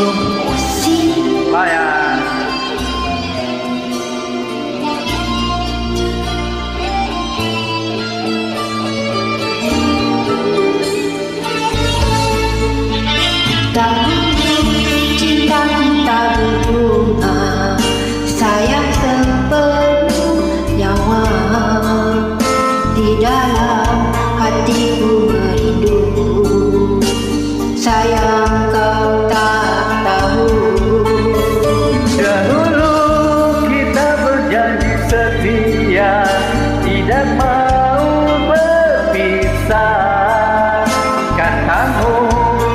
promosi. Layan. Cinta kita berbunga, sayang sepenuh nyawa. Di dalam hatiku merindu, sayang kau tak tahu. Dahulu kita berjanji setia, tidak mau berpisah. Katamu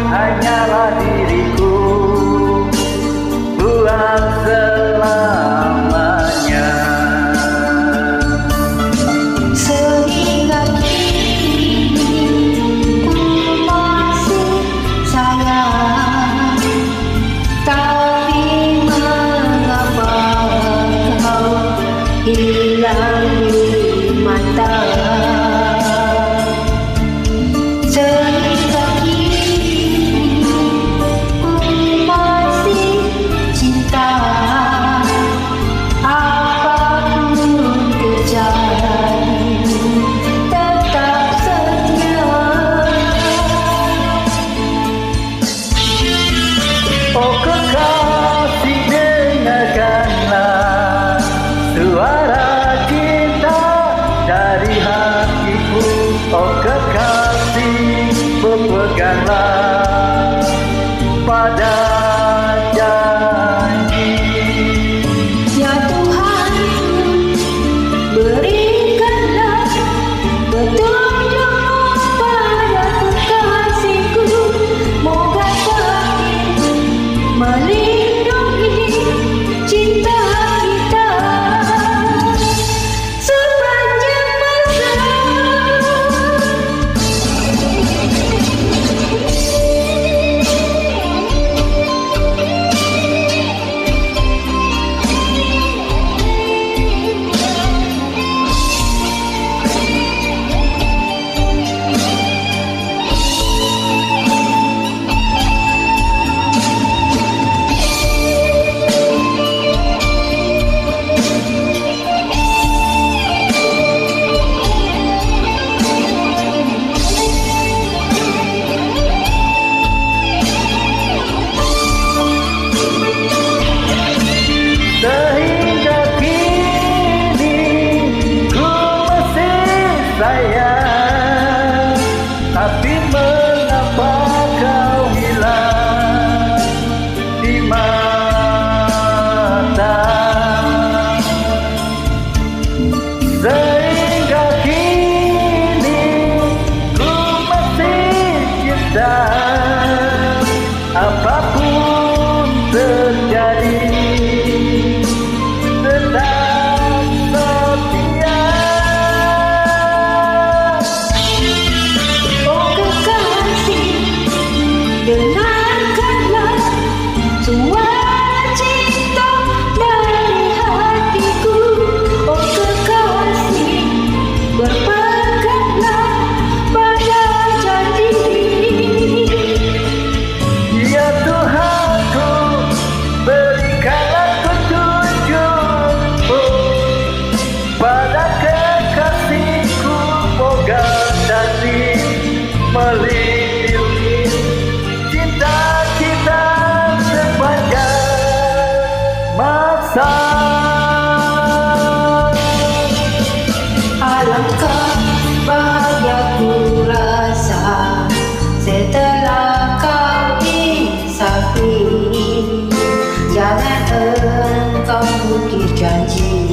hanyalah diriku buat selamanya. Sehingga kini ku masih sayang, tapi mengapa kau hilang di mata. Sehingga kini ku masih cinta, apapun terjadi tetap setia. Oh kekasih, dengarkanlah suara cinta dari hatiku. Oh kekasih, berpeganglah pada janji. Ya Tuhan, berikanlah petunjuk pada kekasihku, moga dapat melindungi cinta kita sepanjang masa. Sehingga kini ku masih sayang, tapi mengapa kau hilang di mata. Sehingga kini ku masih cinta, apapun terjadi tetap setia. Oh kekasih, dengarkanlah suara cinta dari hatiku. Oh kekasih, berpeganglah pada janji. Ya Tuhanku, berikanlah petunjukmu pada kekasihku, moga dapat melindungi cinta kita sepanjang masa. Alangkah bahagia ku rasa setelah kau insafi. Jangan engkau bukit janji